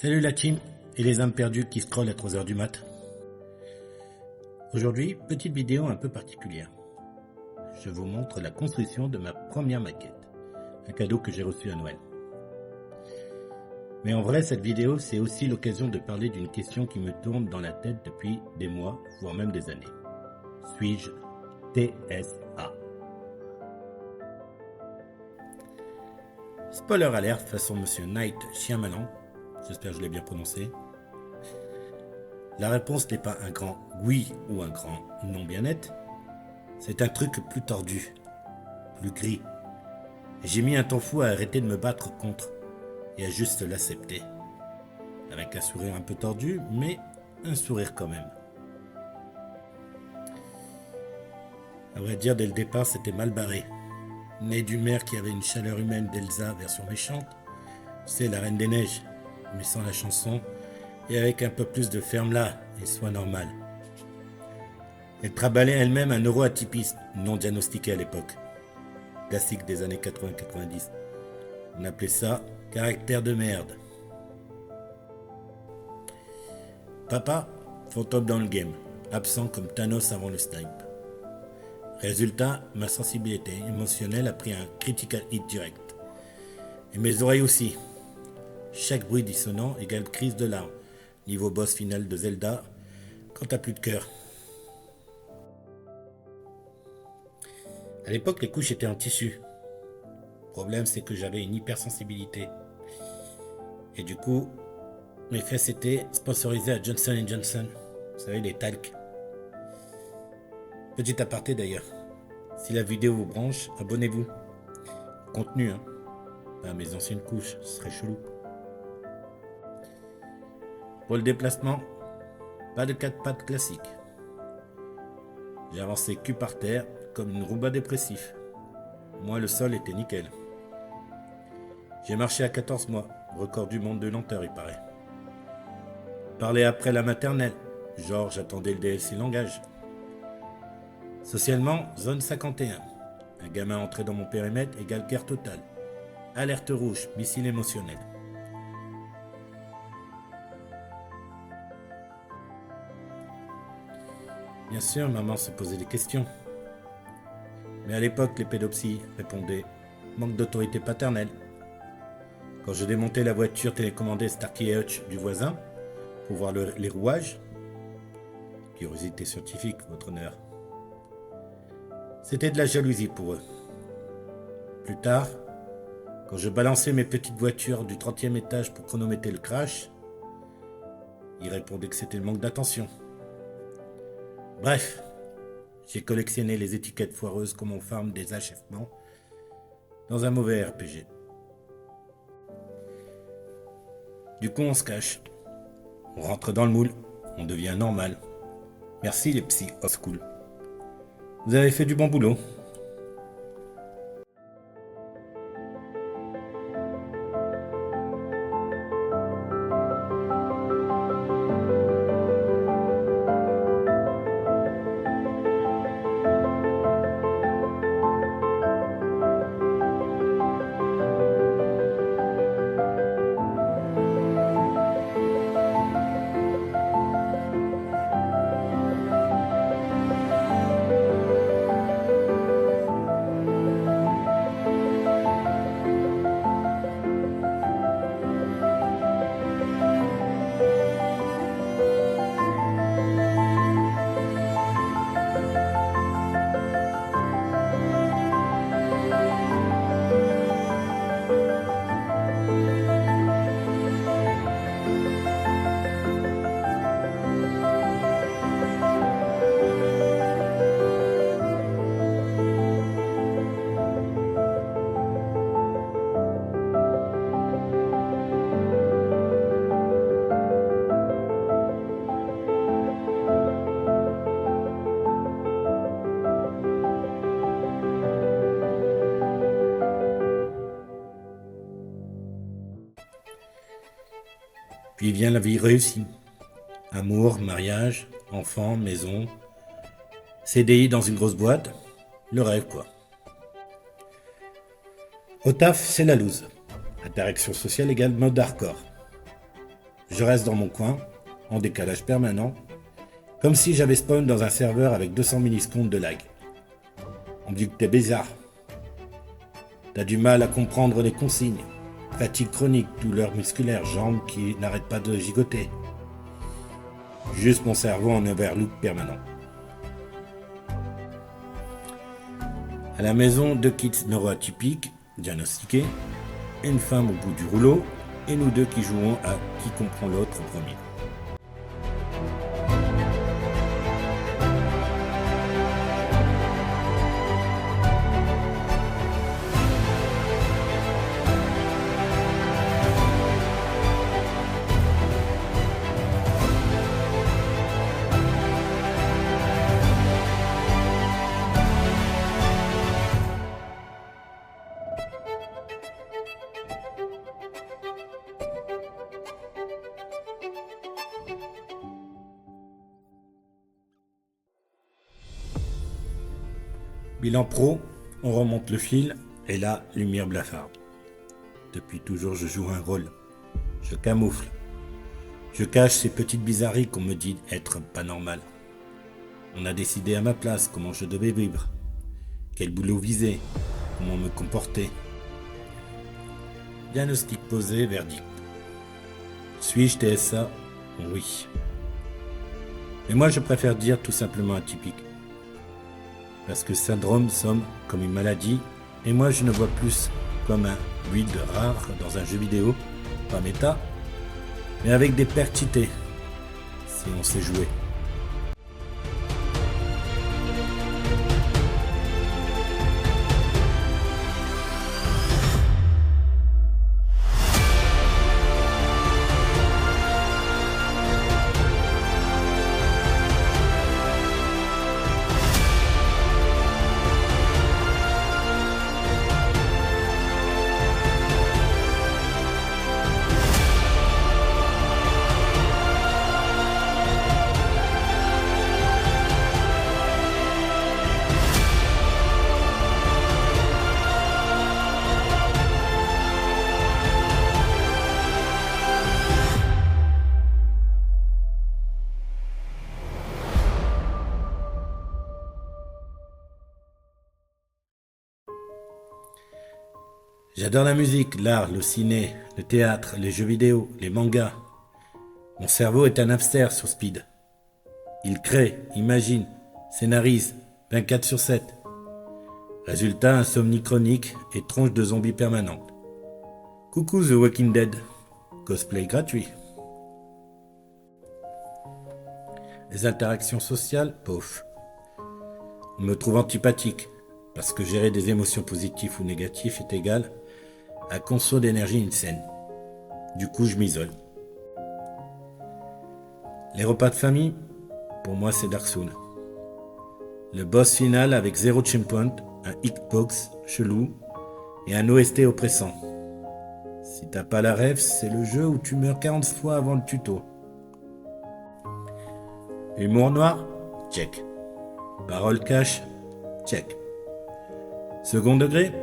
Salut la team et les âmes perdues qui scrollent à 3h du mat. Aujourd'hui, petite vidéo un peu particulière. Je vous montre la construction de ma première maquette, un cadeau que j'ai reçu à Noël. Mais en vrai, cette vidéo, c'est aussi l'occasion de parler d'une question qui me tourne dans la tête depuis des mois, voire même des années. Suis-je TSA? Spoiler alert façon Monsieur Knight Shyamalan, j'espère que je l'ai bien prononcé. La réponse n'est pas un grand oui ou un grand non bien net, c'est un truc plus tordu, plus gris. Et j'ai mis un temps fou à arrêter de me battre contre et à juste l'accepter. Avec un sourire un peu tordu, mais un sourire quand même. À vrai dire, dès le départ, c'était mal barré. Né d'une mère qui avait une chaleur humaine d'Elsa version méchante, c'est la Reine des Neiges, mais sans la chanson, et avec un peu plus de ferme là, et soit normal. Elle travaillait elle-même un neuroatypisme non diagnostiqué à l'époque. Classique des années 80-90. On appelait ça caractère de merde. Papa, fantôme dans le game, absent comme Thanos avant le snipe. Résultat, ma sensibilité émotionnelle a pris un critical hit direct. Et mes oreilles aussi. Chaque bruit dissonant égale crise de larmes. Niveau boss final de Zelda, quand t'as plus de cœur. À l'époque, les couches étaient en tissu. Le problème, c'est que j'avais une hypersensibilité. Et du coup, mes fesses étaient sponsorisées à Johnson & Johnson. Vous savez, les talcs. Petit aparté d'ailleurs. Si la vidéo vous branche, abonnez-vous. Contenu, hein. Pas mes anciennes couches, ce serait chelou. Pour le déplacement, pas de 4 pattes classique. J'ai avancé cul par terre comme une Roomba dépressif. Moi, le sol était nickel. J'ai marché à 14 mois, record du monde de lenteur, il paraît. Parler après la maternelle, genre j'attendais le DLC langage. Socialement, zone 51. Un gamin entré dans mon périmètre égale guerre totale. Alerte rouge, missile émotionnel. Bien sûr, maman se posait des questions. Mais à l'époque, les pédopsies répondaient manque d'autorité paternelle. Quand je démontais la voiture télécommandée Starkey Hutch du voisin pour voir les rouages, curiosité scientifique, votre honneur, c'était de la jalousie pour eux. Plus tard, quand je balançais mes petites voitures du 30e étage pour chronométrer le crash, ils répondaient que c'était le manque d'attention. Bref, j'ai collectionné les étiquettes foireuses comme on farme des achèvements dans un mauvais RPG. Du coup, on se cache. On rentre dans le moule. On devient normal. Merci les psys old school. Vous avez fait du bon boulot. Puis vient la vie réussie. Amour, mariage, enfants, maison, CDI dans une grosse boîte, le rêve quoi. Au taf, c'est la loose. Interaction sociale égale mode hardcore. Je reste dans mon coin, en décalage permanent, comme si j'avais spawn dans un serveur avec 200 millisecondes de lag. On me dit que t'es bizarre. T'as du mal à comprendre les consignes. Fatigue chronique, douleur musculaire, jambes qui n'arrêtent pas de gigoter. Juste mon cerveau en overlook permanent. À la maison, 2 kids neuroatypiques, diagnostiqués, et une femme au bout du rouleau, et nous deux qui jouons à qui comprend l'autre au premier. Bilan pro, on remonte le fil, et là, lumière blafarde. Depuis toujours, je joue un rôle. Je camoufle. Je cache ces petites bizarreries qu'on me dit être pas normales. On a décidé à ma place comment je devais vivre, quel boulot viser, comment me comporter. Diagnostic posé, verdict. Suis-je TSA? Oui. Mais moi, je préfère dire tout simplement atypique. Parce que syndrome somme comme une maladie, et moi je ne vois plus comme un build rare dans un jeu vidéo, pas méta, mais avec des pertités, si on sait jouer. J'adore la musique, l'art, le ciné, le théâtre, les jeux vidéo, les mangas. Mon cerveau est un hamster sur speed. Il crée, imagine, scénarise, 24/7. Résultat, insomnie chronique et tronche de zombies permanente. Coucou The Walking Dead. Cosplay gratuit. Les interactions sociales, pof. On me trouve antipathique, parce que gérer des émotions positives ou négatives est égal à conso d'énergie insane. Du coup, je m'isole. Les repas de famille, pour moi, c'est Dark Souls. Le boss final avec 0 checkpoint, un hitbox chelou et un OST oppressant. Si t'as pas la rêve, c'est le jeu où tu meurs 40 fois avant le tuto. Humour noir, check. Parole cash, check. Second degré,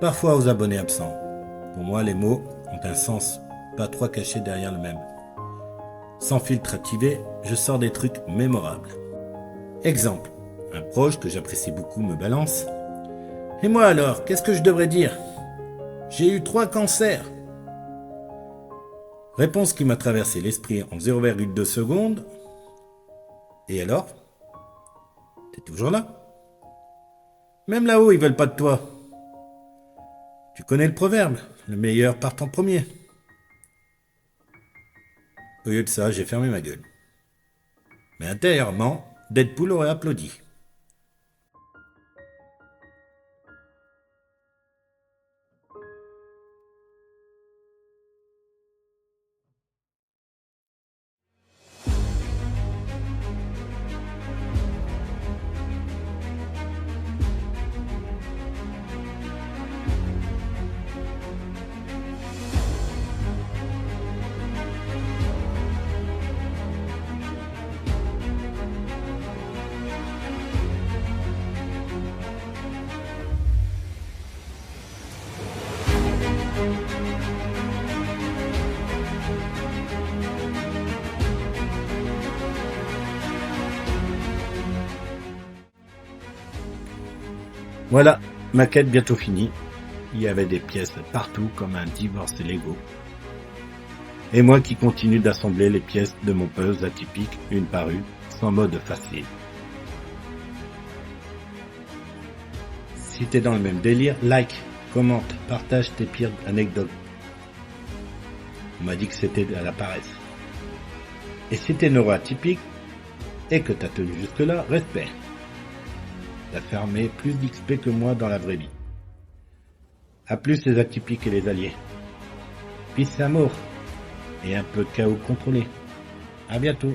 parfois aux abonnés absents. Pour moi, les mots ont un sens, pas trois cachés derrière le même. Sans filtre activé, je sors des trucs mémorables. Exemple, un proche que j'apprécie beaucoup me balance. Et moi alors, qu'est-ce que je devrais dire? J'ai eu 3 cancers. Réponse qui m'a traversé l'esprit en 0,2 secondes. Et alors? T'es toujours là? Même là-haut, ils veulent pas de toi. Tu connais le proverbe, le meilleur part en premier. Au lieu de ça, j'ai fermé ma gueule. Mais intérieurement, Deadpool aurait applaudi. Voilà, ma quête bientôt finie. Il y avait des pièces partout comme un divorce Lego. Et moi qui continue d'assembler les pièces de mon puzzle atypique une par une, sans mode facile. Si t'es dans le même délire, like, commente, partage tes pires anecdotes. On m'a dit que c'était à la paresse. Et si t'es neuroatypique et que t'as tenu jusque-là, respect. T'as fermé plus d'XP que moi dans la vraie vie. A plus les atypiques et les alliés. Peace et amour. Et un peu de chaos contrôlé. À bientôt.